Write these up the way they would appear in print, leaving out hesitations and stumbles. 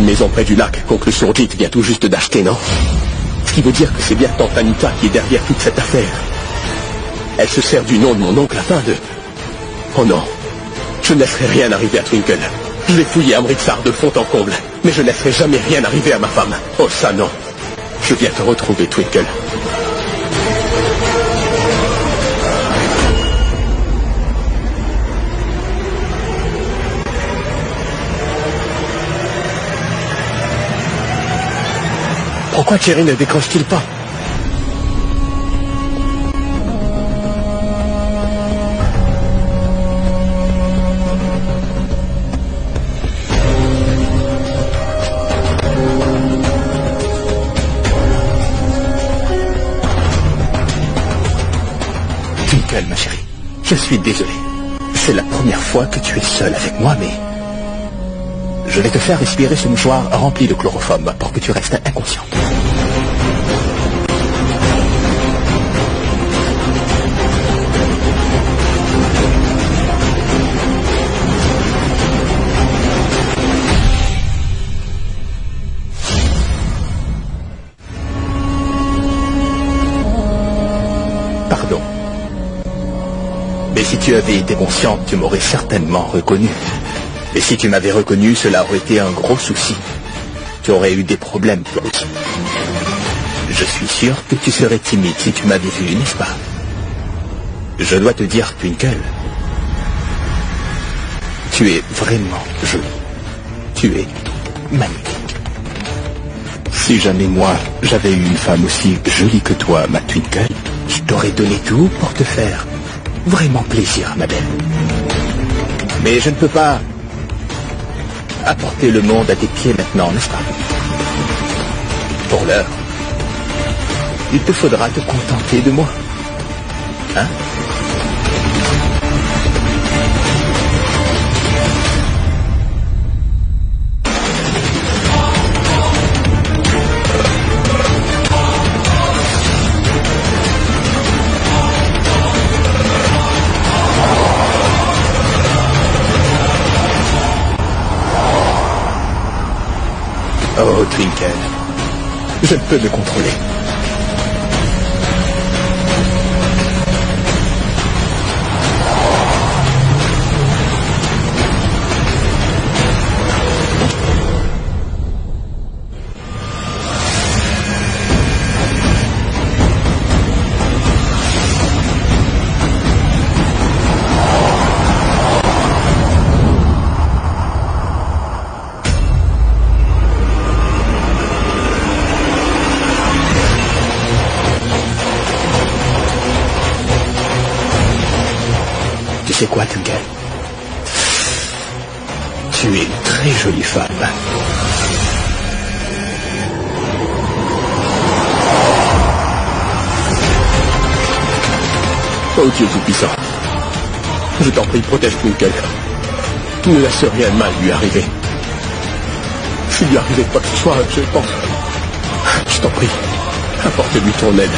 une maison près du lac. Conclusion dite, vient tout juste d'acheter, non? Ce qui veut dire que c'est bien tante Anita qui est derrière toute cette affaire. Elle se sert du nom de mon oncle afin de... Oh non. Je ne laisserai rien arriver à Twinkle. Je vais fouiller Amritsar de fond en comble. Mais je ne laisserai jamais rien arriver à ma femme. Oh ça non. Je viens te retrouver, Twinkle. Pourquoi Thierry ne décroche-t-il pas? Twinkle, ma chérie, je suis désolé. C'est la première fois que tu es seule avec moi, mais... je vais te faire respirer ce mouchoir rempli de chloroforme pour que tu restes inconsciente. Pardon. Mais si tu avais été consciente, tu m'aurais certainement reconnu. Et si tu m'avais reconnu, cela aurait été un gros souci. Tu aurais eu des problèmes, toi aussi. Je suis sûr que tu serais timide si tu m'avais vu, n'est-ce pas? Je dois te dire, Twinkle, tu es vraiment jolie. Tu es magnifique. Si jamais moi, j'avais eu une femme aussi jolie que toi, ma Twinkle, je t'aurais donné tout pour te faire vraiment plaisir, ma belle. Mais je ne peux pas apporter le monde à tes pieds maintenant, n'est-ce pas? Pour l'heure, il te faudra te contenter de moi. Hein? Oh, Twinkle, je ne peux me contrôler. C'est quoi, Twinkle? Tu es une très jolie femme. Oh Dieu tout-puissant. Je t'en prie, protège Twinkle. Ne laisse rien de mal lui arriver. S'il lui arrivait quoi que ce soit, je pense... Je t'en prie, apporte-lui ton aide.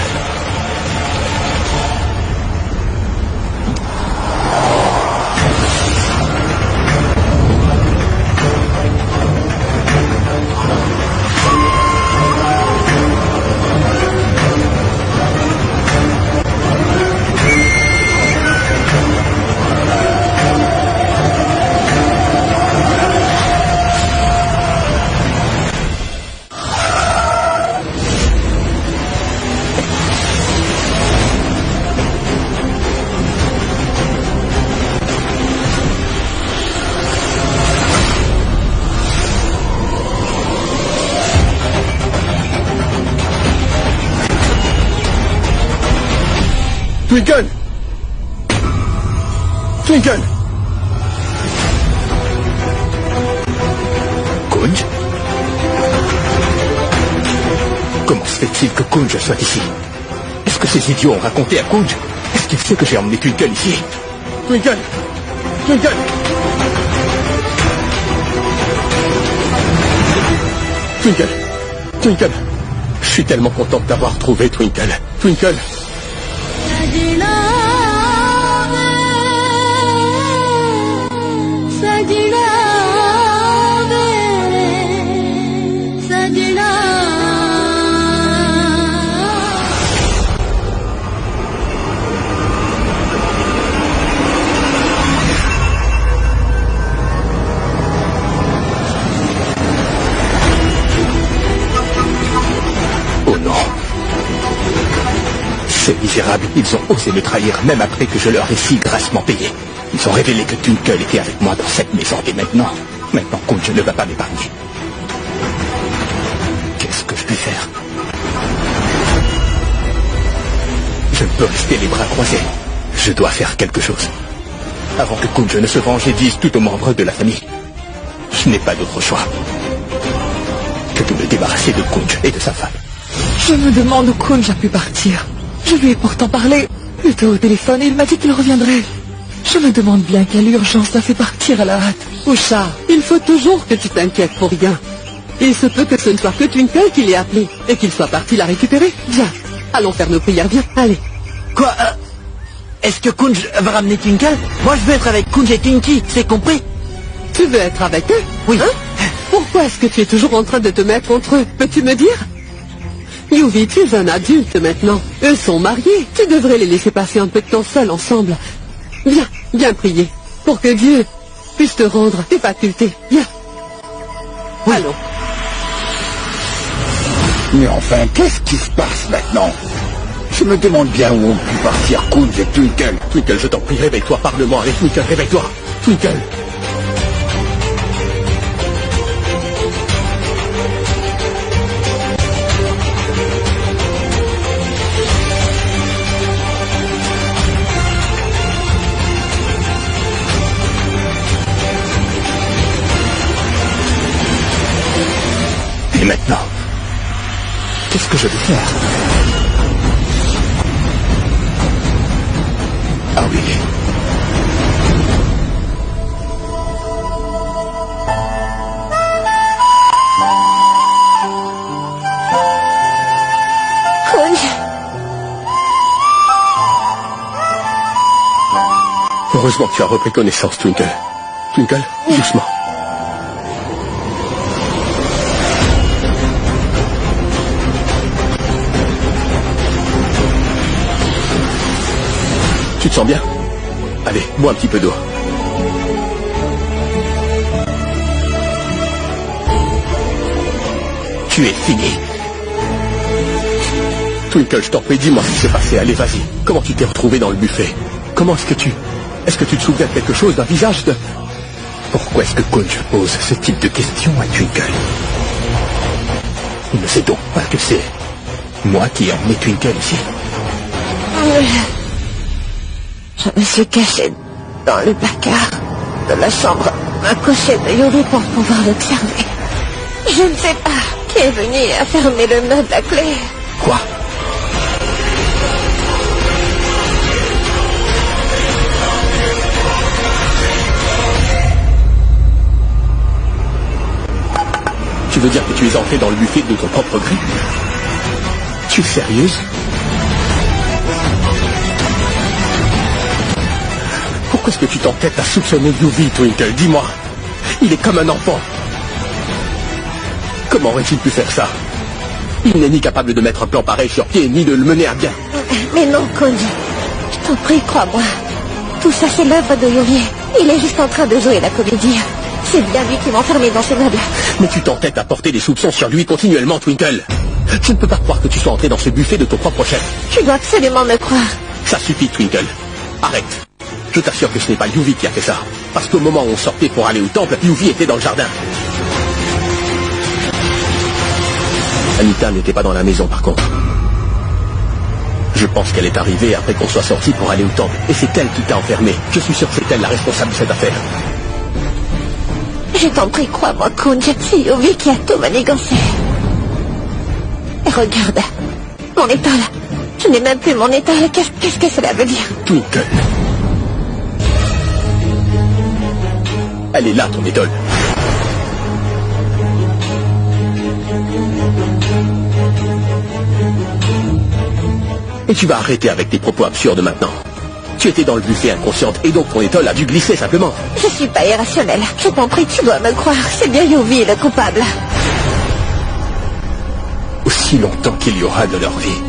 Twinkle! Twinkle! Kunj? Comment se fait-il que Kunj soit ici? Est-ce que ces idiots ont raconté à Kunj? Est-ce qu'il sait que j'ai emmené Twinkle ici? Twinkle! Twinkle! Twinkle! Twinkle! Je suis tellement content de t'avoir trouvé, Twinkle. Twinkle! Ces misérables, ils ont osé me trahir même après que je leur ai si grassement payé. Ils ont révélé que Twinkle était avec moi dans cette maison. Et maintenant Kunj ne va pas m'épargner. Qu'est-ce que je puis faire? Je ne peux rester les bras croisés. Je dois faire quelque chose. Avant que Kunj ne se venge et dise tout aux membres de la famille. Je n'ai pas d'autre choix que de me débarrasser de Kunj et de sa femme. Je me demande où Kunj a pu partir. Je lui ai pourtant parlé. Il était au téléphone et il m'a dit qu'il reviendrait. Je me demande bien quelle urgence l'a fait partir à la hâte. Usha, il faut toujours que tu t'inquiètes pour rien. Il se peut que ce ne soit que Twinkle qui l'ait appelé et qu'il soit parti la récupérer. Viens, allons faire nos prières, viens, allez. Quoi Est-ce que Kunj va ramener Twinkle? Moi je veux être avec Kunj et Tinky, c'est compris? Tu veux être avec eux? Oui. Hein? Pourquoi est-ce que tu es toujours en train de te mettre contre eux? Peux-tu me dire? Yuvi, tu es un adulte maintenant. Eux sont mariés. Tu devrais les laisser passer un peu de temps seuls ensemble. Viens, viens prier. Pour que Dieu puisse te rendre tes facultés. Viens. Oui. Allons. Mais enfin, qu'est-ce qui se passe maintenant? Je me demande bien où ont pu partir Kunj et Twinkle. Twinkle, je t'en prie, réveille-toi, parle-moi avec Twinkle, réveille-toi. Twinkle. Et maintenant, qu'est-ce que je vais faire? Ah oui. Kunj. Heureusement que tu as repris connaissance, Twinkle. Twinkle, doucement. Tu te sens bien? Allez, bois un petit peu d'eau. Tu es fini. Twinkle, je t'en prie, dis-moi ce qui s'est passé. Allez, vas-y. Comment tu t'es retrouvé dans le buffet? Comment est-ce que tu... Est-ce que tu te souviens de quelque chose, d'un visage de... Pourquoi est-ce que Kunj pose ce type de questions à Twinkle? Il ne sait donc pas que c'est moi qui ai emmené Twinkle ici. Je me suis caché dans le placard de la chambre à coucher de Yuvi pour pouvoir l'observer. Je ne sais pas qui est venu et a fermé le meuble à clé. Quoi? Tu veux dire que tu es entré dans le buffet de ton propre gré? Tu es sérieuse? Pourquoi est-ce que tu t'entêtes à soupçonner Yuvi, Twinkle? Dis-moi. Il est comme un enfant. Comment aurait-il pu faire ça? Il n'est ni capable de mettre un plan pareil sur pied, ni de le mener à bien. Mais non, Kunj. Je t'en prie, crois-moi. Tout ça, c'est l'œuvre de Yuvi. Il est juste en train de jouer la comédie. C'est bien lui qui m'a enfermé dans ce meuble. Mais tu t'entêtes à porter des soupçons sur lui continuellement, Twinkle. Je ne peux pas croire que tu sois entré dans ce buffet de ton propre chef. Tu dois absolument me croire. Ça suffit, Twinkle. Arrête. Je t'assure que ce n'est pas Yuvi qui a fait ça. Parce qu'au moment où on sortait pour aller au temple, Yuvi était dans le jardin. Anita n'était pas dans la maison, par contre. Je pense qu'elle est arrivée après qu'on soit sorti pour aller au temple. Et c'est elle qui t'a enfermé. Je suis sûr que c'est elle la responsable de cette affaire. Je t'en prie, crois-moi, Kunj. C'est Yuvi qui a tout manigancé. Et regarde, mon étole. Je n'ai même plus mon étole. Qu'est-ce que cela veut dire? Twinkle. Elle est là, ton idole. Et tu vas arrêter avec tes propos absurdes maintenant. Tu étais dans le buffet inconsciente et donc ton étole a dû glisser simplement. Je suis pas irrationnelle. Je t'en prie, tu dois me croire. C'est bien Yuvi le coupable. Aussi longtemps qu'il y aura de leur vie,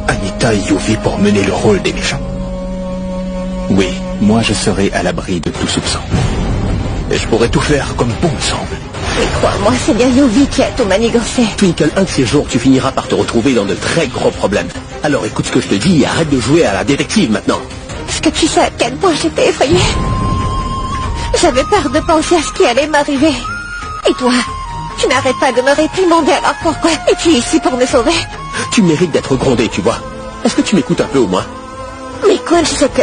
Anita et Yuvi pour mener le rôle des méchants. Oui, moi je serai à l'abri de tout soupçon. Et je pourrai tout faire comme bon me semble. Mais crois-moi, c'est bien Yuvi qui a tout manigancé. Twinkle, un de ces jours, tu finiras par te retrouver dans de très gros problèmes. Alors écoute ce que je te dis et arrête de jouer à la détective maintenant. Est-ce que tu sais à quel point j'étais effrayée? J'avais peur de penser à ce qui allait m'arriver. Et toi, tu n'arrêtes pas de me réprimander, alors pourquoi es-tu ici pour me sauver? Tu mérites d'être grondé, tu vois. Est-ce que tu m'écoutes un peu au moins? Mais quoi, je sais que...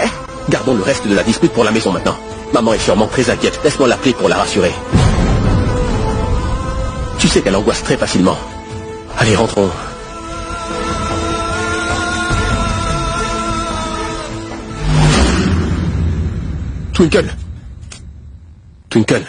Gardons le reste de la dispute pour la maison maintenant. Maman est sûrement très inquiète. Laisse-moi l'appeler pour la rassurer. Tu sais qu'elle angoisse très facilement. Allez, rentrons. Twinkle. Twinkle.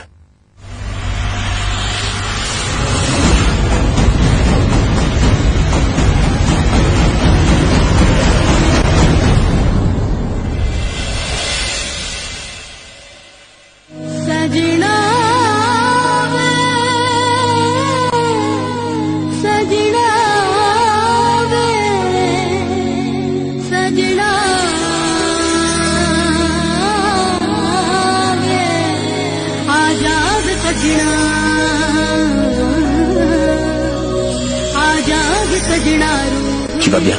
Tu vas bien?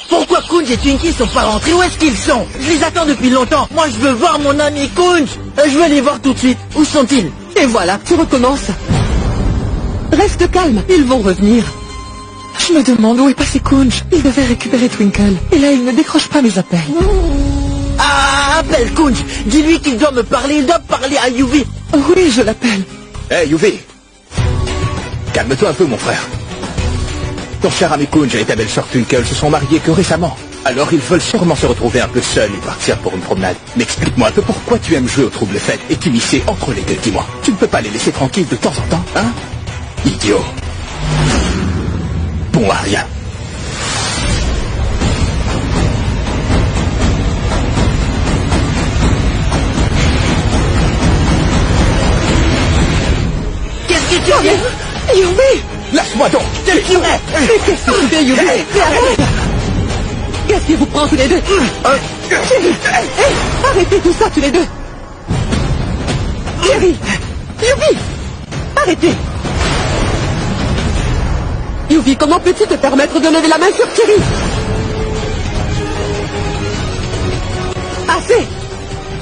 Pourquoi Kunj et Twinkie sont pas rentrés? Où est-ce qu'ils sont? Je les attends depuis longtemps. Moi, je veux voir mon ami Kunj. Je veux les voir tout de suite. Où sont-ils? Et voilà, tu recommences. Reste calme, ils vont revenir. Je me demande où est passé Kunj. Il devait récupérer Twinkle. Et là, il ne décroche pas mes appels. Ah, appelle Kunj. Dis-lui qu'il doit me parler. Il doit parler à Yuvi. Oui, je l'appelle. Hey, Yuvi. Calme-toi un peu, mon frère. Ton cher ami Kunj et ta belle-sœur Twinkle se sont mariés que récemment. Alors ils veulent sûrement se retrouver un peu seuls et partir pour une promenade. Mais explique-moi un peu pourquoi tu aimes jouer au trouble-fête et t'immiscer entre les deux, dis-moi. Tu ne peux pas les laisser tranquilles de temps en temps, hein? Idiot. Bon à rien. Qu'est-ce que tu fais? Yuvi! Lâche-moi donc. Qu'est-ce que tu fais? Mais qu'est-ce que tu fais, Yuvi? Mais arrête! Qu'est-ce qui vous prend tous les deux? Chérie! Hey, arrêtez tout ça tous les deux! Chérie! Yuvi! Arrêtez! Yuvi, comment peux-tu te permettre de lever la main sur Thierry? Assez!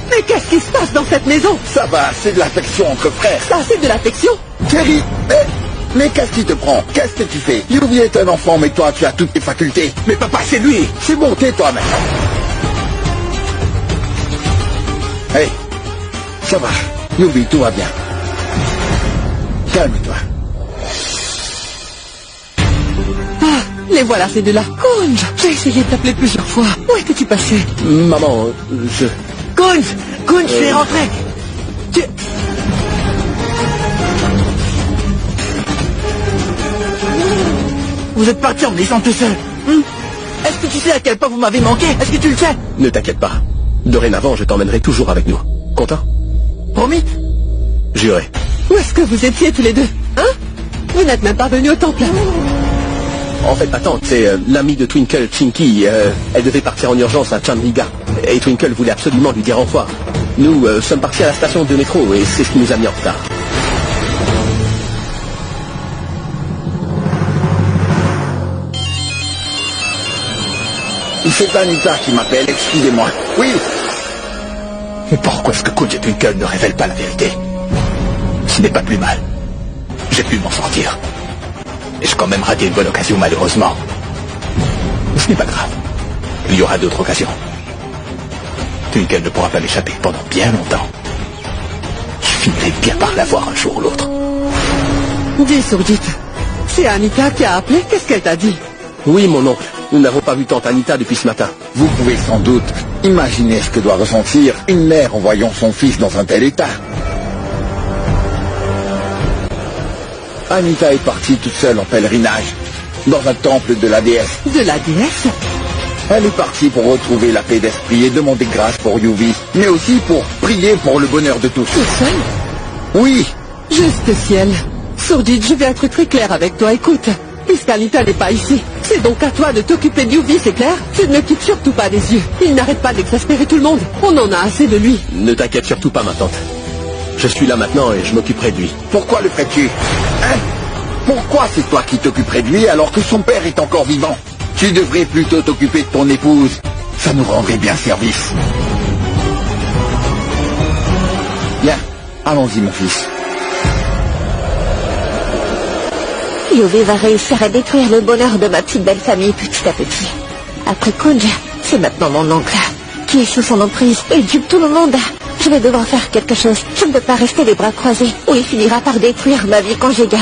Mais qu'est-ce qui se passe dans cette maison? Ça va, c'est de l'affection entre frères. Ça, c'est de l'affection? Thierry, mais qu'est-ce qui te prend? Qu'est-ce que tu fais? Yuvi est un enfant, mais toi, tu as toutes tes facultés. Mais papa, c'est lui. C'est bon, tais-toi maintenant. Hey, ça va. Yuvi, tout va bien. Calme-toi. Ah, les voilà ces deux-là. Kunj, j'ai essayé de t'appeler plusieurs fois. Où étais-tu passé? Maman, je... Kunj! Kunj, je suis rentré. Tu... Vous êtes parti en me laissant tout seul. Est-ce que tu sais à quel point vous m'avez manqué? Est-ce que tu le sais? Ne t'inquiète pas. Dorénavant, je t'emmènerai toujours avec nous. Content? Promis? Juré. Où est-ce que vous étiez tous les deux? Hein? Vous n'êtes même pas venus au temple. En fait, ma tante, c'est l'amie de Twinkle, Chinky. Elle devait partir en urgence à Chandriga. Et Twinkle voulait absolument lui dire au revoir. Nous sommes partis à la station de métro et c'est ce qui nous a mis en retard. C'est Anita qui m'appelle, excusez-moi. Oui. Mais pourquoi est-ce que Kunj et Twinkle ne révèlent pas la vérité? Ce n'est pas plus mal. J'ai pu m'en sortir. Et j'ai quand même raté une bonne occasion, malheureusement. Mais ce n'est pas grave. Il y aura d'autres occasions. Twinkle ne pourra pas m'échapper pendant bien longtemps. Je finirai bien par la voir un jour ou l'autre. Dis, Surjit, c'est Anita qui a appelé. Qu'est-ce qu'elle t'a dit? Oui, mon oncle. Nous n'avons pas vu tante Anita depuis ce matin. Vous pouvez sans doute imaginer ce que doit ressentir une mère en voyant son fils dans un tel état. Anita est partie toute seule en pèlerinage, dans un temple de la déesse. De la déesse? Elle est partie pour retrouver la paix d'esprit et demander grâce pour Yuvi, mais aussi pour prier pour le bonheur de tous. Toute seule? Oui, Juste ciel. Surjit, je vais être très clair avec toi. Écoute, puisqu'Anita n'est pas ici. C'est donc à toi de t'occuper de Yuvi, c'est clair? Tu ne le quittes surtout pas des yeux. Il n'arrête pas d'exaspérer tout le monde. On en a assez de lui. Ne t'inquiète surtout pas, ma tante. Je suis là maintenant et je m'occuperai de lui. Pourquoi le ferais-tu? Hein? Pourquoi c'est toi qui t'occuperais de lui alors que son père est encore vivant? Tu devrais plutôt t'occuper de ton épouse. Ça nous rendrait bien service. Bien, allons-y mon fils. Yuvi va réussir à détruire le bonheur de ma petite belle famille petit à petit. Après Kunj, c'est maintenant mon oncle, qui est sous son emprise et dupe tout le monde. Je vais devoir faire quelque chose. Je ne peux pas rester les bras croisés, ou il finira par détruire ma vie conjugale.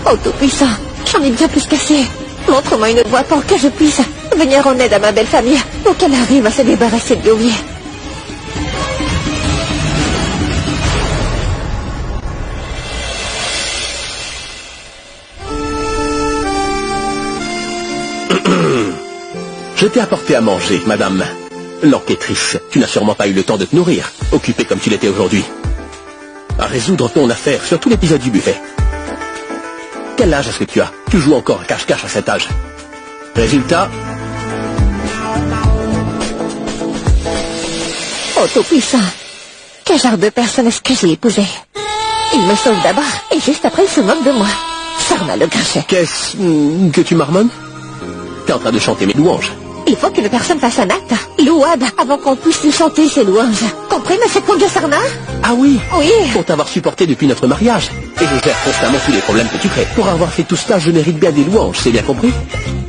Oh tout-puissant, j'en ai bien plus qu'assez. Montre-moi une voie pour que je puisse venir en aide à ma belle famille, pour qu'elle arrive à se débarrasser de Yuvi. Je t'ai apporté à manger, madame l'enquêtrice. Tu n'as sûrement pas eu le temps de te nourrir, occupée comme tu l'étais aujourd'hui, à résoudre ton affaire sur tout l'épisode du buffet. Quel âge est-ce que tu as? Tu joues encore à cache-cache à cet âge. Résultat? Oh tout-puissant, quel genre de personne est-ce que j'ai épousé? Il me sauve d'abord, et juste après il se moque de moi. Sarna le grincheux. Qu'est-ce que tu marmonnes? T'es en train de chanter mes louanges. Il faut qu'une personne fasse un acte, louade, avant qu'on puisse lui chanter ses louanges. Compris, monsieur Kunj Sarna? Ah oui? Oui. Pour t'avoir supporté depuis notre mariage. Et je gère constamment tous les problèmes que tu crées. Pour avoir fait tout cela, je mérite bien des louanges, c'est bien compris?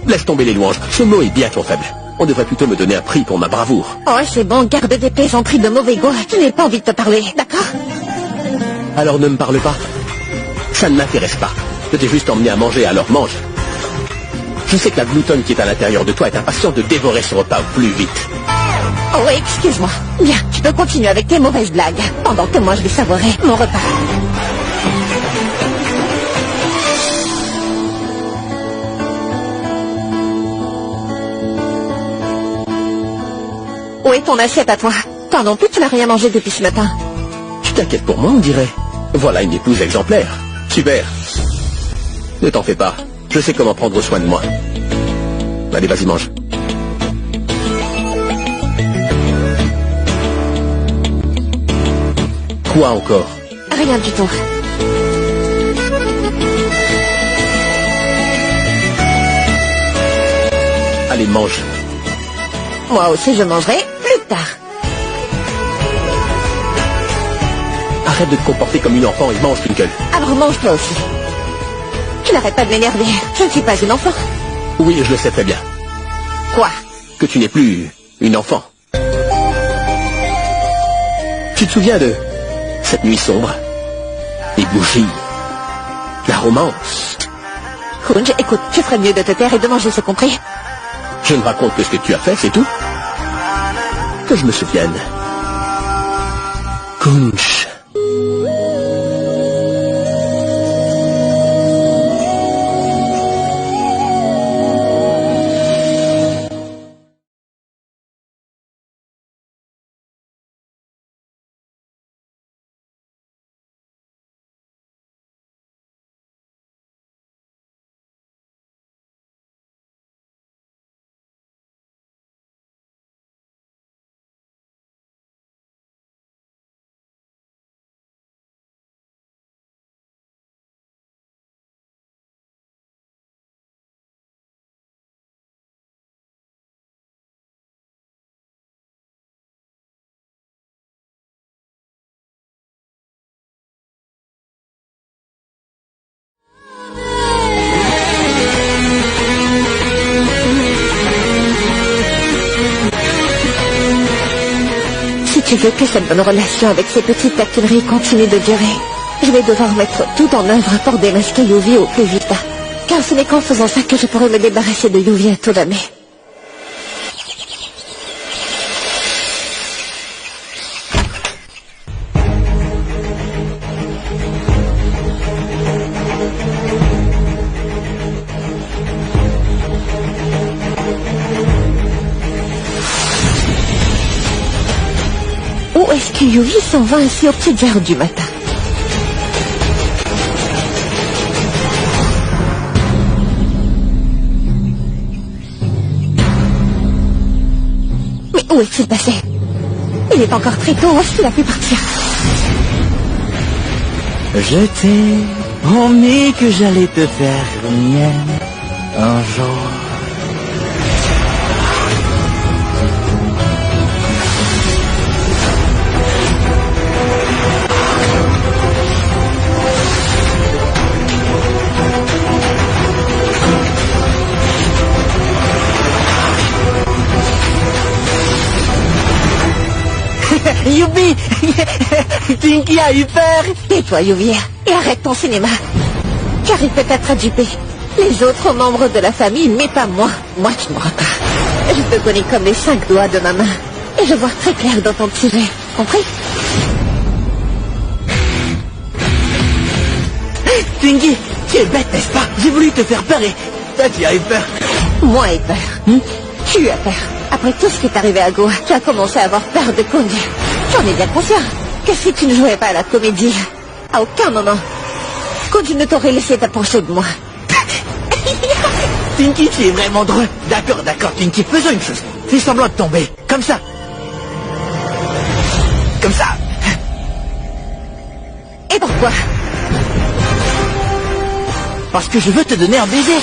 Laisse tomber les louanges, ce mot est bien trop faible. On devrait plutôt me donner un prix pour ma bravoure. Oh, c'est bon, garde des plaisanteries de mauvais goût. Je n'ai pas envie de te parler, d'accord? Alors ne me parle pas. Ça ne m'intéresse pas. Je t'ai juste emmené à manger, alors mange. Je sais que la gloutonne qui est à l'intérieur de toi est impatiente de dévorer ce repas au plus vite. Oh, excuse-moi. Bien, tu peux continuer avec tes mauvaises blagues, pendant que moi je vais savourer mon repas. Où est ton assiette à toi? Toi non plus, tu n'as rien mangé depuis ce matin. Tu t'inquiètes pour moi, on dirait. Voilà une épouse exemplaire. Super. Ne t'en fais pas. Je sais comment prendre soin de moi. Allez, vas-y, mange. Quoi encore? Rien du tout. Allez, mange. Moi aussi, je mangerai plus tard. Arrête de te comporter comme une enfant et mange, Twinkle. Alors mange toi aussi. Tu n'arrêtes pas de m'énerver. Je ne suis pas une enfant. Oui, je le sais très bien. Quoi? Que tu n'es plus une enfant. Tu te souviens de cette nuit sombre? Les bougies. La romance. Kunj, écoute, tu ferais mieux de te taire et de manger, c'est compris? Je ne raconte que ce que tu as fait, c'est tout. Que je me souvienne. Kunj. Si tu veux que cette bonne relation avec ces petites taquineries continue de durer, je vais devoir mettre tout en œuvre pour démasquer Yuvi au plus vite. Car ce n'est qu'en faisant ça que je pourrai me débarrasser de Yuvi à tout jamais. Où est-ce que Yuvi s'en va ainsi aux petites heures du matin? Où est-il passé? Il est encore très tôt, est-ce qu'il a pu partir? Je t'ai promis que j'allais te faire mienne un jour. Youpi! Tinky a eu peur! Tais-toi, Yuvi, et arrête ton cinéma. Car il peut être dupé. Les autres membres de la famille, mais pas moi. Moi, tu ne m'auras pas. Je te connais comme les 5 doigts de ma main. Et je vois très clair dans ton petit jet. Compris? Tinky, tu es bête, n'est-ce pas? J'ai voulu te faire peur et toi, tu as eu peur. Moi ai peur. Tu as peur. Après tout ce qui est arrivé à Goa, tu as commencé à avoir peur de Kunj. J'en ai bien conscient. Que si tu ne jouais pas à la comédie? À aucun moment. Kunj ne t'aurait laissé t'approcher de moi. Tinky, tu es vraiment drôle. D'accord, Tinky, faisons une chose. Fais semblant de tomber. Comme ça. Comme ça. Et pourquoi? Parce que je veux te donner un baiser.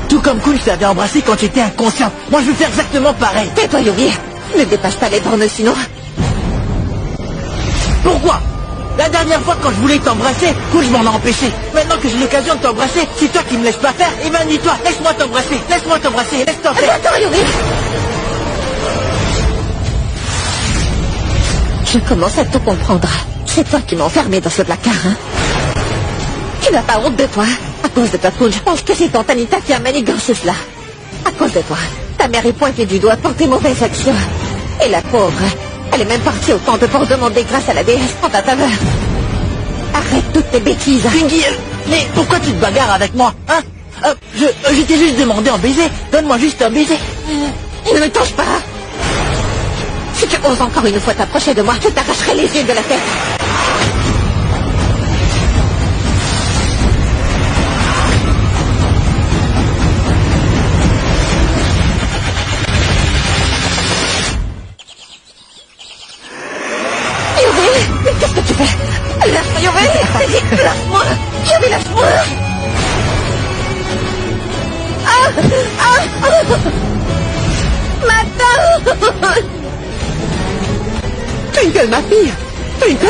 Tout comme Kunj t'avait embrassé quand tu étais inconscient. Moi, je veux faire exactement pareil. Tais-toi, Yuvi. Ne dépasse pas les bornes sinon. Pourquoi? La dernière fois, quand je voulais t'embrasser, Kunj m'en a empêché. Maintenant que j'ai l'occasion de t'embrasser, c'est toi qui me laisses pas faire. Eh ben, dis-toi, laisse-moi t'embrasser, laisse-toi faire. Attends, Yuvi. Je commence à tout comprendre. C'est toi qui m'as enfermé dans ce placard, hein? Tu n'as pas honte de toi? À cause de toi, Kunj, je pense que c'est ton Tanita qui a manigancé cela. À cause de toi, ta mère est pointée du doigt pour tes mauvaises actions. Et la pauvre, elle est même partie au temple pour demander grâce à la déesse en ta faveur. Arrête toutes tes bêtises. Tinky, mais pourquoi tu te bagarres avec moi, hein? Je t'ai juste demandé un baiser. Donne-moi juste un baiser. Ne me touche pas. Si tu oses encore une fois t'approcher de moi, je t'arracherai les yeux de la tête. Mais qu'est-ce que tu fais? Lâche-moi, Yuvi! Lâche-moi! Yuvi, lâche-moi! Maintenant! Twinkle, ma fille! Twinkle!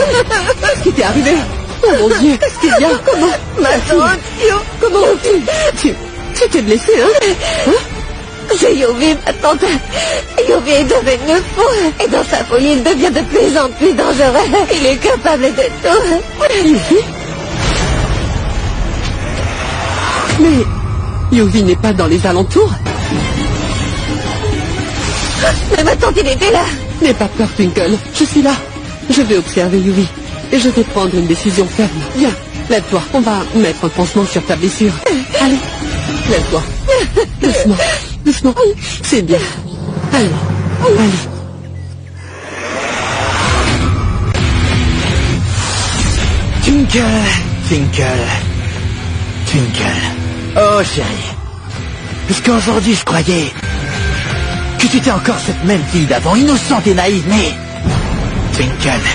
Qu'est-ce qui t'est arrivé? Oh mon Dieu, qu'est-ce qu'il y a? Comment? Ma fille! Comment? Tu t'es blessée, hein? C'est Yuvi, ma tante. Yuvi est devenu fou. Et dans sa folie, il devient de plus en plus dangereux. Il est capable de tout. Yuvi? Mais Yuvi n'est pas dans les alentours? Mais ma tante, il était là. N'aie pas peur, Twinkle. Je suis là. Je vais observer Yuvi. Et je vais prendre une décision ferme. Viens, lève-toi. On va mettre un pansement sur ta blessure. Allez, lève-toi. Doucement. Doucement. C'est bien. Allez. Allez. Twinkle, Twinkle, Twinkle. Oh chérie, jusqu'aujourd'hui je croyais que tu étais encore cette même fille d'avant, innocente et naïve, mais... Twinkle,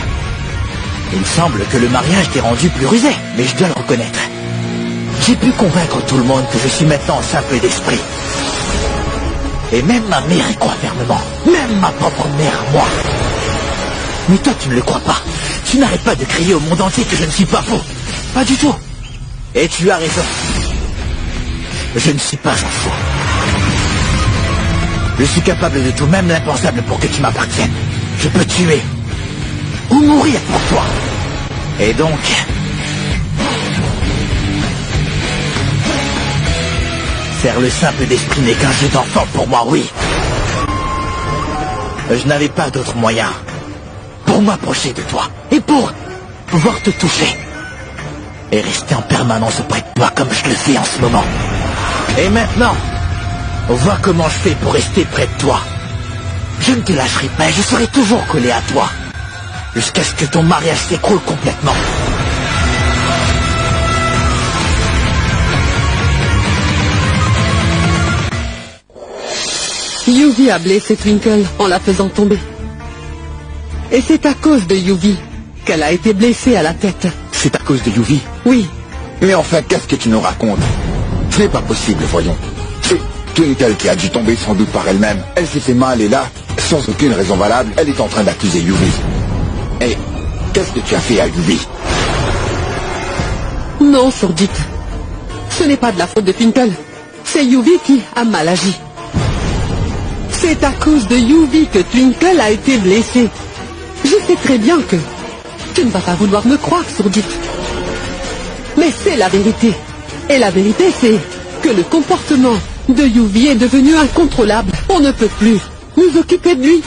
il me semble que le mariage t'est rendu plus rusé, mais je dois le reconnaître. J'ai pu convaincre tout le monde que je suis maintenant simple d'esprit. Et même ma mère y croit fermement. Même ma propre mère à moi. Mais toi, tu ne le crois pas. Tu n'arrêtes pas de crier au monde entier que je ne suis pas faux. Pas du tout. Et tu as raison. Je ne suis pas un fou. Je suis capable de tout, même l'impensable, pour que tu m'appartiennes. Je peux tuer. Ou mourir pour toi. Et donc... faire le simple d'esprit n'est qu'un jeu d'enfant pour moi, oui. Je n'avais pas d'autre moyen pour m'approcher de toi et pour pouvoir te toucher et rester en permanence auprès de toi comme je le fais en ce moment. Et maintenant, vois comment je fais pour rester près de toi. Je ne te lâcherai pas et je serai toujours collé à toi jusqu'à ce que ton mariage s'écroule complètement. Yuvi! Yuvi a blessé Twinkle en la faisant tomber. Et c'est à cause de Yuvi qu'elle a été blessée à la tête. C'est à cause de Yuvi. Oui, Mais enfin, qu'est-ce que tu nous racontes? Ce n'est pas possible, voyons. C'est Twinkle qui a dû tomber sans doute par elle-même. Elle s'est fait mal et là, sans aucune raison valable, elle est en train d'accuser Yuvi. Et qu'est-ce que tu as fait à Yuvi? non, Sourdite. Ce n'est pas de la faute de Twinkle. C'est Yuvi qui a mal agi. C'est à cause de Yuvi que Twinkle a été blessée. Je sais très bien que tu ne vas pas vouloir me croire, Sourdite. Mais c'est la vérité. Et la vérité, c'est que le comportement de Yuvi est devenu incontrôlable. On ne peut plus nous occuper de lui.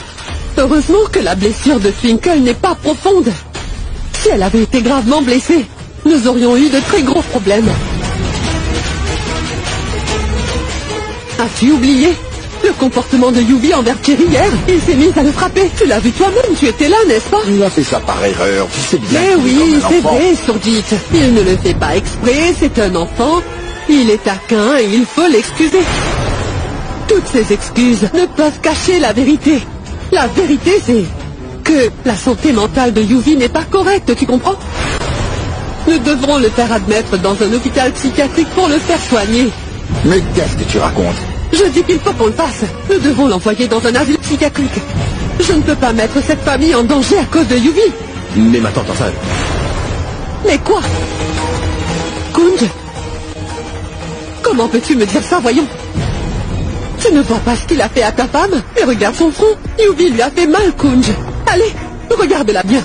Heureusement que la blessure de Twinkle n'est pas profonde. Si elle avait été gravement blessée, nous aurions eu de très gros problèmes. As-tu oublié le comportement de Yuvi envers Cherry hier? Il s'est mis à le frapper. Tu l'as vu toi-même, tu étais là, n'est-ce pas? Il a fait ça par erreur, tu sais bien. Mais qu'il est oui, comme un c'est enfant. vrai, Sourdite. Il ne le fait pas exprès, c'est un enfant. Il est taquin et il faut l'excuser. Toutes ces excuses ne peuvent cacher la vérité. La vérité, c'est que la santé mentale de Yuvi n'est pas correcte, tu comprends? Nous devrons le faire admettre dans un hôpital psychiatrique pour le faire soigner. Mais qu'est-ce que tu racontes? Je dis qu'il faut qu'on le fasse. Nous devons l'envoyer dans un asile psychiatrique. Je ne peux pas mettre cette famille en danger à cause de Yuvi. Mais ma tante, enfin... Mais quoi? Kunj? Comment peux-tu me dire ça, voyons? Tu ne vois pas ce qu'il a fait à ta femme? Et regarde son front. Yuvi lui a fait mal, Kunj. Allez, regarde-la bien.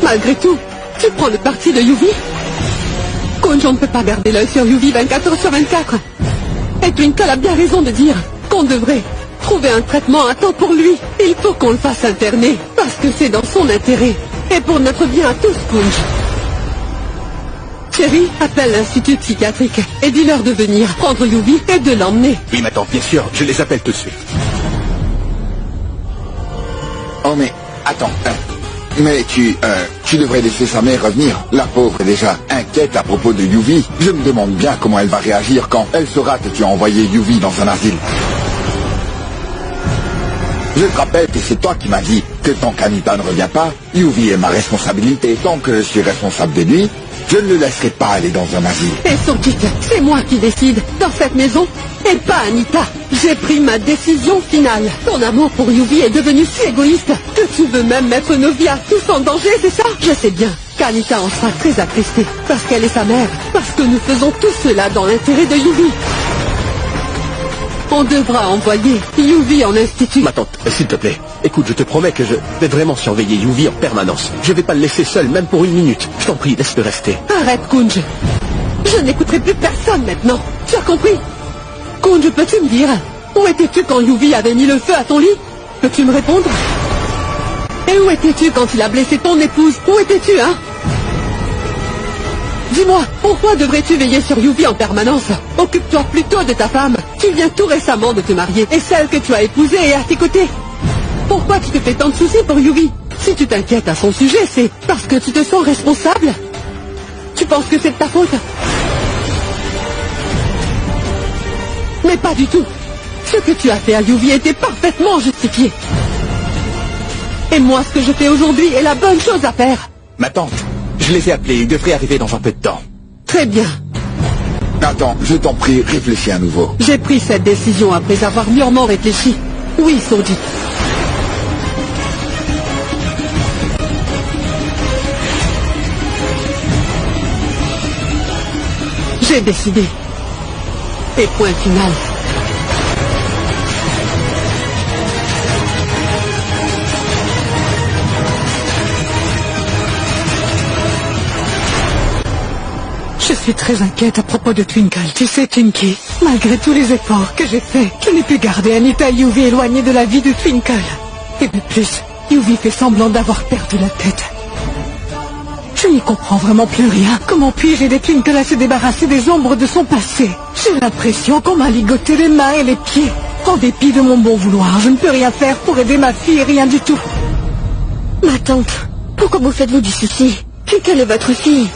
Malgré tout, tu prends le parti de Yuvi? Kunj, on ne peut pas garder l'œil sur Yuvi 24 heures sur 24. Et Twinkle a bien raison de dire qu'on devrait trouver un traitement à temps pour lui. Il faut qu'on le fasse interner, parce que c'est dans son intérêt. Et pour notre bien à tous, Kunj. Cherry, appelle l'institut psychiatrique et dis-leur de venir prendre Yuvi et de l'emmener. Oui, ma tante, bien sûr, je les appelle tout de suite. Oh mais, attends, mais tu devrais laisser sa mère revenir. La pauvre est déjà inquiète à propos de Yuvi. Je me demande bien comment elle va réagir quand elle saura que tu as envoyé Yuvi dans un asile. Je te rappelle que c'est toi qui m'as dit que tant qu'Anita ne revient pas, Yuvi est ma responsabilité. Tant que je suis responsable de lui, je ne le laisserai pas aller dans un asile. Et Sourdite, c'est moi qui décide dans cette maison, et pas Anita. J'ai pris ma décision finale. Ton amour pour Yuvi est devenu si égoïste que tu veux même mettre nos vies à tous en danger, c'est ça? Je sais bien qu'Anita en sera très attristée, parce qu'elle est sa mère, parce que nous faisons tout cela dans l'intérêt de Yuvi. On devra envoyer Yuvi en institut. Ma tante, s'il te plaît, écoute, je te promets que je vais vraiment surveiller Yuvi en permanence. Je vais pas le laisser seul, même pour une minute. Je t'en prie, laisse-le rester. Arrête, Kunj. Je n'écouterai plus personne maintenant. Tu as compris? Kunj, peux-tu me dire où étais-tu quand Yuvi avait mis le feu à ton lit? Peux-tu me répondre? Et où étais-tu quand il a blessé ton épouse? Où étais-tu, hein? Dis-moi, pourquoi devrais-tu veiller sur Yuvi en permanence? Occupe-toi plutôt de ta femme. Tu viens tout récemment de te marier, et celle que tu as épousée est à tes côtés. Pourquoi tu te fais tant de soucis pour Yuvi? Si tu t'inquiètes à son sujet, c'est parce que tu te sens responsable? Tu penses que c'est de ta faute? Mais pas du tout. Ce que tu as fait à Yuvi était parfaitement justifié. Et moi, ce que je fais aujourd'hui est la bonne chose à faire. Ma tante, je les ai appelés, ils devraient arriver dans un peu de temps. Très bien. Attends, je t'en prie, réfléchis à nouveau. J'ai pris cette décision après avoir mûrement réfléchi. Oui, Sourdite. J'ai décidé. Et point final. Je suis très inquiète à propos de Twinkle. Tu sais, Twinkie, malgré tous les efforts que j'ai faits, je n'ai pu garder Anita et Yuvi éloignés de la vie de Twinkle. Et de plus, Yuvi fait semblant d'avoir perdu la tête. Je n'y comprends vraiment plus rien. Comment puis-je aider Twinkle à se débarrasser des ombres de son passé? J'ai l'impression qu'on m'a ligoté les mains et les pieds. En dépit de mon bon vouloir, je ne peux rien faire pour aider ma fille, rien du tout. Ma tante, pourquoi vous faites-vous du souci? Twinkle est votre fille.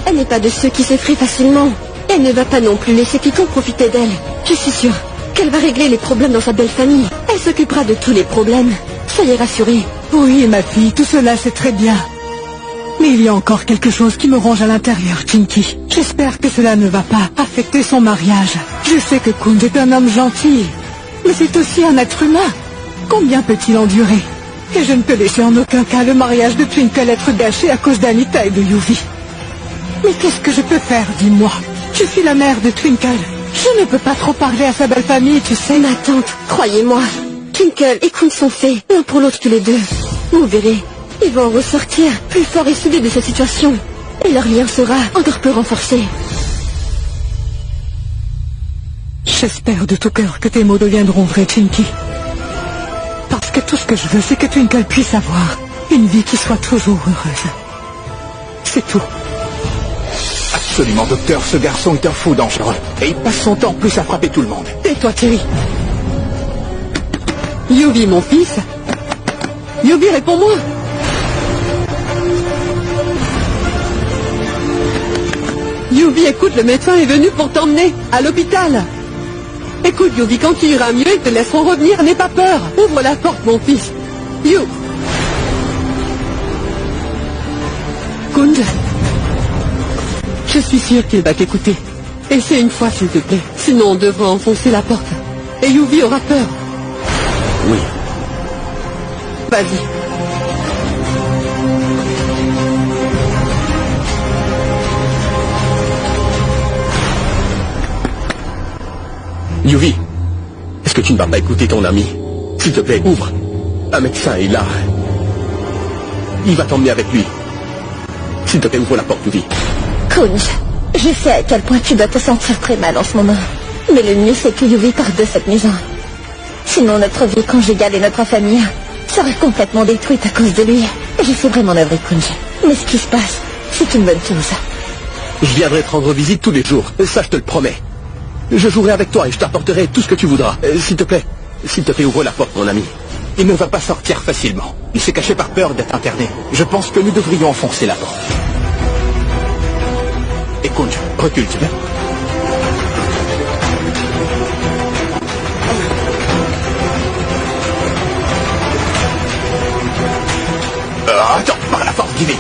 Elle n'est pas de ceux qui s'effraient facilement. Elle ne va pas non plus laisser quiconque profiter d'elle. Je suis sûre qu'elle va régler les problèmes dans sa belle famille. Elle s'occupera de tous les problèmes. Soyez rassurée. Oui, ma fille, tout cela c'est très bien. Mais il y a encore quelque chose qui me ronge à l'intérieur, Chinky. J'espère que cela ne va pas affecter son mariage. Je sais que Kunj est un homme gentil, mais c'est aussi un être humain. Combien peut-il endurer? Et je ne peux laisser en aucun cas le mariage de Twinkle être gâché à cause d'Anita et de Yuvi. Mais qu'est-ce que je peux faire, dis-moi? Je suis la mère de Twinkle. Je ne peux pas trop parler à sa belle famille, tu sais. Ma tante, croyez-moi, Twinkle et Kunj sont faits, l'un pour l'autre tous les deux. Vous verrez, ils vont ressortir plus forts et soudés de cette situation. Et leur lien sera encore plus renforcé. J'espère de tout cœur que tes mots deviendront vrais, Chinky. Parce que tout ce que je veux, c'est que Twinkle puisse avoir une vie qui soit toujours heureuse. C'est tout. Absolument, docteur, ce garçon est un fou dangereux. Et il passe son temps plus à frapper tout le monde. Tais-toi, Thierry. Yuvi, mon fils. Yuvi, réponds-moi. Yuvi, écoute, le médecin est venu pour t'emmener à l'hôpital. Écoute, Yuvi, quand tu iras mieux, ils te laisseront revenir, n'aie pas peur. Ouvre la porte, mon fils. You. Kunj. Je suis sûre qu'il va t'écouter. Essaie une fois, s'il te plaît. Sinon, on devra enfoncer la porte. Et Yuvi aura peur. Oui. Vas-y. Yuvi, est-ce que tu ne vas pas écouter ton ami? S'il te plaît, ouvre. Un médecin est là. Il va t'emmener avec lui. S'il te plaît, ouvre la porte, Yuvi. Kunj, je sais à quel point tu dois te sentir très mal en ce moment. Mais le mieux, c'est que Yuvi parte de cette maison. Sinon, notre vie conjugale et notre famille seraient complètement détruites à cause de lui. Je sais vraiment navré, Kunj. Mais ce qui se passe, c'est une bonne chose. Je viendrai te rendre visite tous les jours. Ça, je te le promets. Je jouerai avec toi et je t'apporterai tout ce que tu voudras. S'il te plaît, ouvre la porte, mon ami. Il ne va pas sortir facilement. Il s'est caché par peur d'être interné. Je pense que nous devrions enfoncer la porte. Et Kunj, recule, tu veux? Attends, par la porte, Yuvi.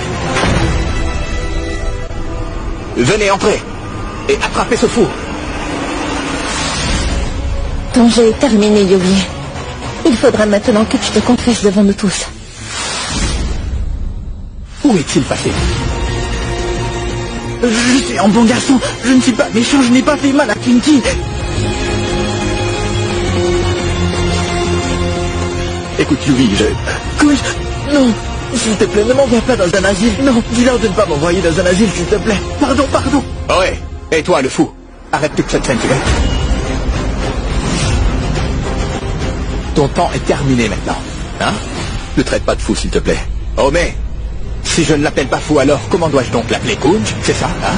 Venez, entrez. Et attrapez ce fou. Ton jeu est terminé, Yuvi. Il faudra maintenant que tu te confesses devant nous tous. Où est-il passé? Je suis un bon garçon. Je ne suis pas méchant. Je n'ai pas fait mal à Chinky. Écoute, Yuvi, Kunj, non. S'il te plaît, ne m'envoie pas dans un asile. Non, dis-leur de ne pas m'envoyer dans un asile, s'il te plaît. Pardon. Ouais. Et toi, le fou? Arrête toute cette scène, tu veux? Ton temps est terminé maintenant. Hein? ne traite pas de fou, s'il te plaît. Oh mais, si je ne l'appelle pas fou alors, comment dois-je donc l'appeler? Kunj? C'est ça, hein?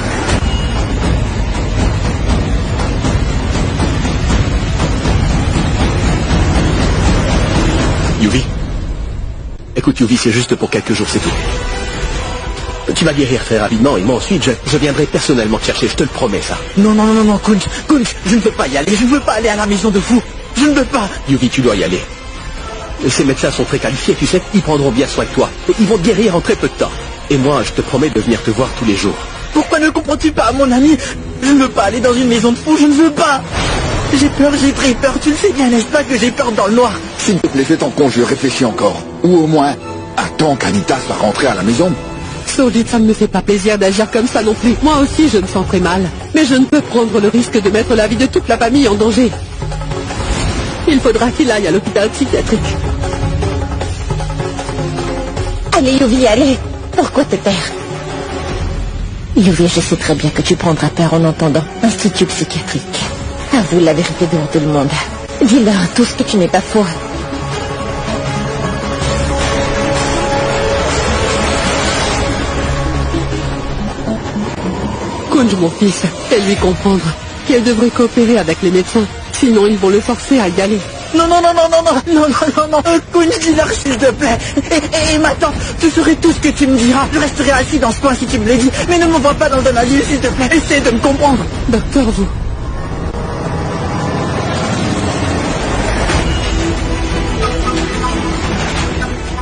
Yuvi. Écoute, Yuvi, c'est juste pour quelques jours, c'est tout. Tu vas guérir très rapidement et moi ensuite, je viendrai personnellement te chercher, je te le promets, ça. Non, Kunj, je ne veux pas y aller, je ne veux pas aller à la maison de fou. Je ne veux pas. Yuvi, tu dois y aller. Ces médecins sont très qualifiés, tu sais, ils prendront bien soin de toi. Et ils vont te guérir en très peu de temps. Et moi, je te promets de venir te voir tous les jours. Pourquoi ne comprends-tu pas, mon ami? Je ne veux pas aller dans une maison de fou, je ne veux pas. J'ai peur, j'ai très peur, tu le sais bien, n'est-ce pas, que j'ai peur dans le noir? S'il te plaît, fais ton conjure, réfléchis encore. Ou au moins, attends qu'Anita soit rentrée à la maison. Saudit, ça ne me fait pas plaisir d'agir comme ça non plus. Moi aussi, je me sens très mal. Mais je ne peux prendre le risque de mettre la vie de toute la famille en danger. Il faudra qu'il aille à l'hôpital psychiatrique. Allez, Yuvi, allez. Pourquoi te taire? Yuvi, je sais très bien que tu prendras peur en entendant institut psychiatrique. Avoue la vérité devant tout le monde. Dis-leur tout ce que tu n'es pas faux. Kunj, mon fils, fais-lui comprendre qu'elle devrait coopérer avec les médecins. Sinon, ils vont le forcer à y aller. Non, non, non, non, non, non, non, non, non, non, Kun, dis-leur, s'il te plaît. Et m'attends, je saurai tout ce que tu me diras. Je resterai assis dans ce coin si tu me le dis. Mais ne m'envoie pas dans un asile, s'il te plaît. Essaie de me comprendre. Docteur, vous...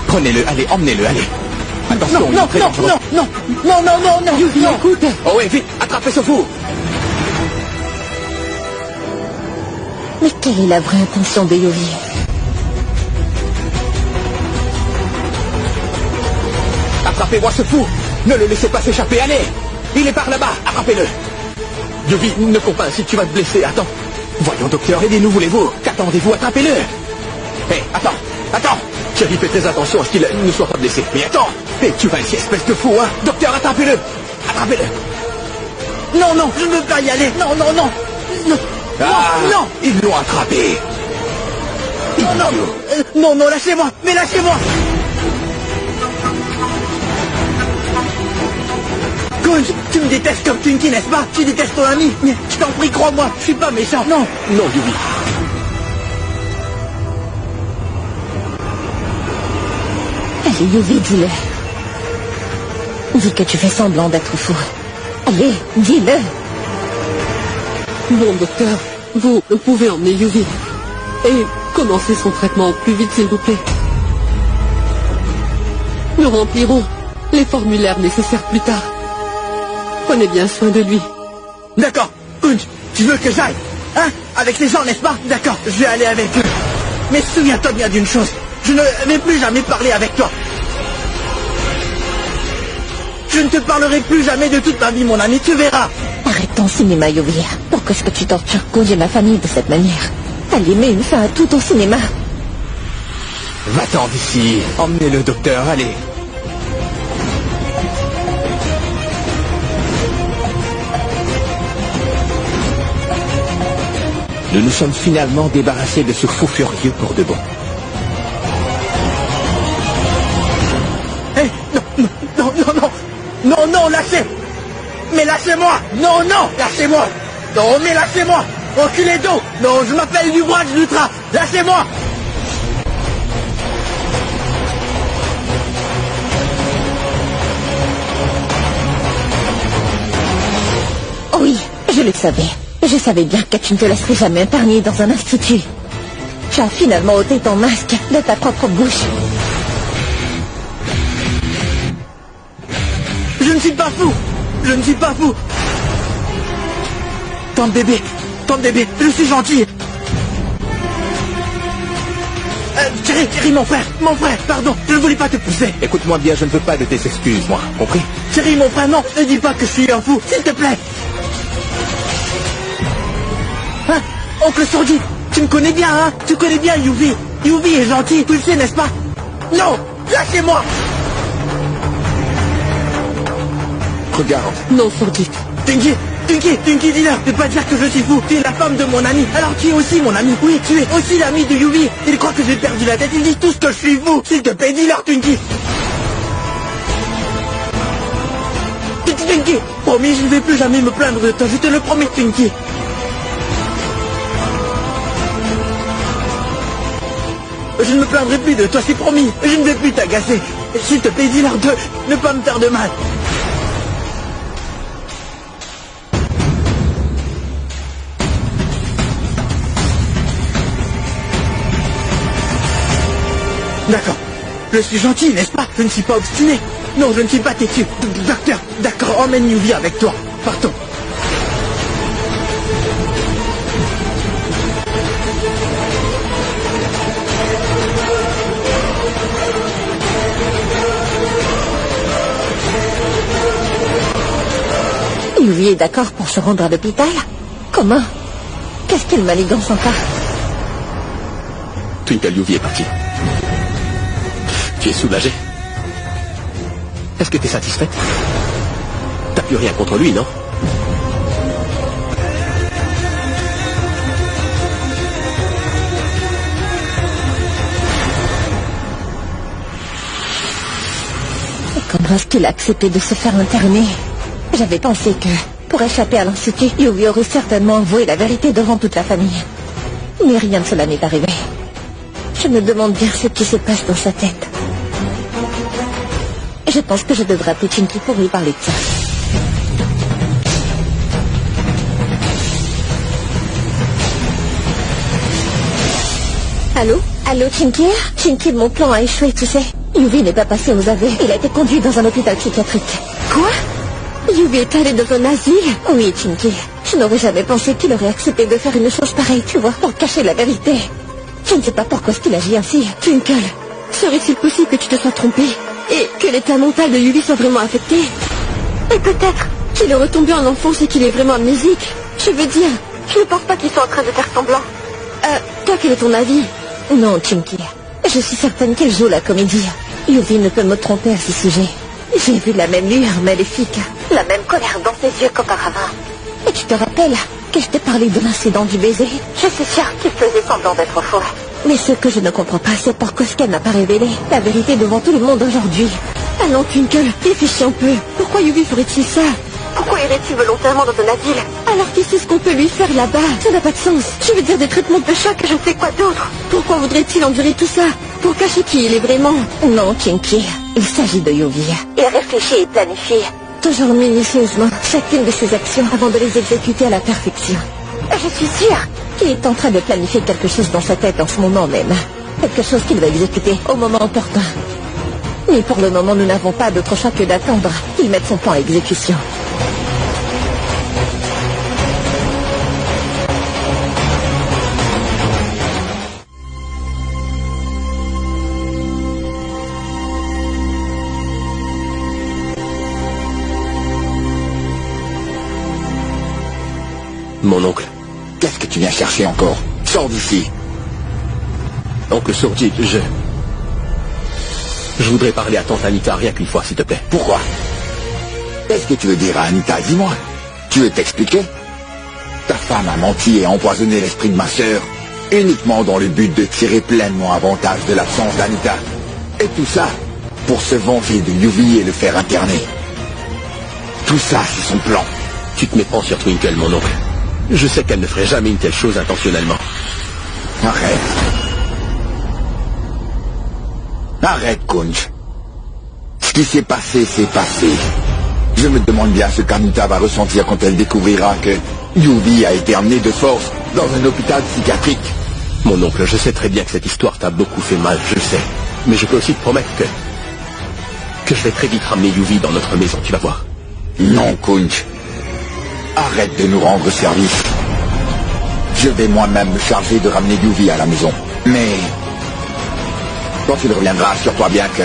Prenez-le, allez, emmenez-le, allez. Attention, Non, il est non, très non, dangereux. non, non, non, non, non, non, Yuvi, non. écoute. Oh ouais, vite, attrapez ce fou. Mais quelle est la vraie intention de Yuvi? Attrapez-moi ce fou. Ne le laissez pas s'échapper, allez. Il est par là-bas, attrapez-le. Yuvi, ne cours pas ainsi, tu vas te blesser. Attends. Voyons, docteur, aidez-nous, voulez-vous? Qu'attendez-vous? Attrapez-le. Hé, attends, attends. Chérie, fais très attention à ce qu'il ne soit pas blessé. Mais attends. Hé, tu vas ici, espèce de fou, hein. Docteur, attrapez-le. Attrapez-le. Non, non, je ne veux pas y aller. Non, non, non. Non, Ah, non, non. ils l'ont attrapé. Non, non, non, non, lâchez-moi, mais lâchez-moi. Kun, tu me détestes comme Twinkie, n'est-ce pas? Tu détestes ton ami, mais je t'en prie, crois-moi, je suis pas méchant, non. Non, Yuvi. Allez, Yuvi, dis-le. Dis que tu fais semblant d'être fou. Allez, dis-le. Bon, docteur, vous pouvez emmener Yuvi. Et commencer son traitement au plus vite, s'il vous plaît. Nous remplirons les formulaires nécessaires plus tard. Prenez bien soin de lui. D'accord, Kun, tu veux que j'aille? Hein? Avec les gens, n'est-ce pas? D'accord, je vais aller avec eux. Mais souviens-toi bien d'une chose, je ne vais plus jamais parler avec toi. Je ne te parlerai plus jamais de toute ma vie, mon ami, tu verras. Arrête ton cinéma, Yuvi. Pourquoi est-ce que tu tortures Kun et ma famille de cette manière? Allez, mets une fin à tout ton cinéma. Va-t'en d'ici. Emmenez-le, docteur, allez. Nous nous sommes finalement débarrassés de ce fou furieux pour de bon. Hé, non, non, non, non, non, non, lâchez. Mais lâchez-moi. Non, non, lâchez-moi. Non, mais lâchez-moi. Enculé d'eau. Non, je m'appelle Dubrage Lutra. Lâchez-moi. Oui, je le savais. Je savais bien que tu ne te laisserais jamais interner dans un institut. Tu as finalement ôté ton masque de ta propre bouche. Je ne suis pas fou. Je ne suis pas fou. Tante bébé, je suis gentil. Thierry, mon frère, pardon, je ne voulais pas te pousser. Écoute-moi bien, je ne veux pas de tes excuses, moi. Compris? Thierry, mon frère, non, ne dis pas que je suis un fou, s'il te plaît. Hein, oncle Sourdi, tu me connais bien, hein? Tu connais bien Yuvi. Yuvi est gentil, tu le sais, n'est-ce pas? Non, lâchez-moi. Regarde. Non, Sourdite. Twinkie, dis-leur, ne pas dire que je suis fou. Tu es la femme de mon ami. Alors tu es aussi mon ami. Oui, tu es aussi l'ami de Yuvi. Ils croient que j'ai perdu la tête. Ils disent tous que je suis fou. S'il te plaît, dis-leur, Twinkie. Twinkie, promis, je ne vais plus jamais me plaindre de toi. Je te le promets, Twinkie. Je ne me plaindrai plus de toi, c'est promis. Je ne vais plus t'agacer. S'il te plaît, dis-leur de ne pas me faire de mal. D'accord. Je suis gentil, n'est-ce pas? Je ne suis pas obstiné. Non, je ne suis pas têtu. Docteur, d'accord, emmène Yuvi avec toi. Partons. Yuvi est d'accord pour se rendre à l'hôpital? Comment? Qu'est-ce qu'elle manigance encore? Twinkle, Yuvi est parti. Tu es soulagé? Est-ce que tu es satisfaite? T'as plus rien contre lui, non? Comment est-ce qu'il a accepté de se faire interner? J'avais pensé que, pour échapper à l'institut, Yuvi aurait certainement avoué la vérité devant toute la famille. Mais rien de cela n'est arrivé. Je me demande bien ce qui se passe dans sa tête. Je pense que je devrais appeler Chinky pour lui parler de ça. Allô? Allô, Chinky? Chinky, mon plan a échoué, tu sais. Yuvi n'est pas passé aux aveux. Il a été conduit dans un hôpital psychiatrique. Quoi? Yuvi est allé dans un asile? Oui, Chinky. Je n'aurais jamais pensé qu'il aurait accepté de faire une chose pareille, tu vois, pour cacher la vérité. Je ne sais pas pourquoi est-ce qu'il agit ainsi. Twinkle, serait-il possible que tu te sois trompé et que l'état mental de Yuvi soit vraiment affecté? Et peut-être qu'il est retombé en enfance et qu'il est vraiment amnésique. Je veux dire, je ne pense pas qu'ils soient en train de faire semblant. Toi, quel est ton avis? Non, Chinky. Je suis certaine qu'il joue la comédie. Yuvi ne peut me tromper à ce sujet. J'ai vu la même lueur maléfique, la même colère dans ses yeux qu'auparavant. Et tu te rappelles que je t'ai parlé de l'incident du baiser? Je suis sûre qu'il faisait semblant d'être faux. Mais ce que je ne comprends pas, c'est pourquoi ce qu'elle n'a pas révélé la vérité devant tout le monde aujourd'hui. Allons, Twinkle, réfléchis un peu. Pourquoi Yuvi ferait-il ça? Pourquoi irait-il volontairement dans un asile alors qu'il sait ce qu'on peut lui faire là-bas? Ça n'a pas de sens. Je veux dire des traitements de choc, je sais quoi d'autre. Pourquoi voudrait-il endurer tout ça? Pour cacher qui il est vraiment? Non, Chinky. Il s'agit de Yuvi. Il réfléchit et planifie, toujours minutieusement, chacune de ses actions avant de les exécuter à la perfection. Je suis sûre qu'il est en train de planifier quelque chose dans sa tête en ce moment même. Quelque chose qu'il va exécuter au moment opportun. Mais pour le moment, nous n'avons pas d'autre choix que d'attendre qu'il mette son plan à exécution. Mon oncle. Qu'est-ce que tu viens chercher encore? Sors d'ici. Oncle Sourjit, je voudrais parler à tante Anita rien qu'une fois, s'il te plaît. Pourquoi? Qu'est-ce que tu veux dire à Anita? Dis-moi. Tu veux t'expliquer? Ta femme a menti et empoisonné l'esprit de ma sœur, uniquement dans le but de tirer pleinement avantage de l'absence d'Anita. Et tout ça pour se venger de Yuvi et le faire interner. Tout ça, c'est son plan. Tu te méprends sur Twinkle, mon oncle. Je sais qu'elle ne ferait jamais une telle chose intentionnellement. Arrête. Arrête, Kunj. Ce qui s'est passé, c'est passé. Je me demande bien ce qu'Anita va ressentir quand elle découvrira que Yuvi a été emmené de force dans un hôpital psychiatrique. Mon oncle, je sais très bien que cette histoire t'a beaucoup fait mal, je sais. Mais je peux aussi te promettre que je vais très vite ramener Yuvi dans notre maison, tu vas voir. Non, Kunj. Arrête de nous rendre service. Je vais moi-même me charger de ramener Yuvi à la maison. Mais quand il reviendra, assure-toi bien que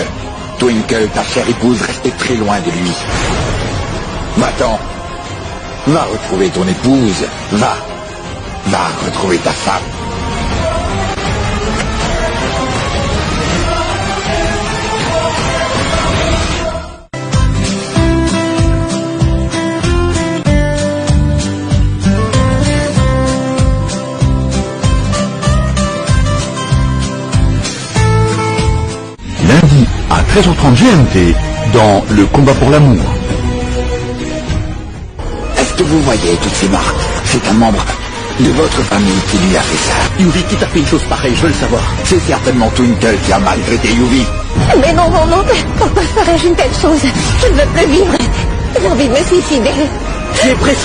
Twinkle, ta chère épouse, reste très loin de lui. Va-t'en. Va retrouver ton épouse. Va retrouver ta femme. Lundi à 13h30 GMT dans Le Combat pour l'amour. Est-ce que vous voyez toutes ces marques? C'est un membre de votre famille qui lui a fait ça. Yuvi, qui t'a fait une chose pareille, je veux le savoir. C'est certainement Twinkle qui a maltraité Yuvi. Mais non, mon oncle, pourquoi ferais-je une telle chose? Je ne veux plus vivre. J'ai envie de me suicider. J'ai pressé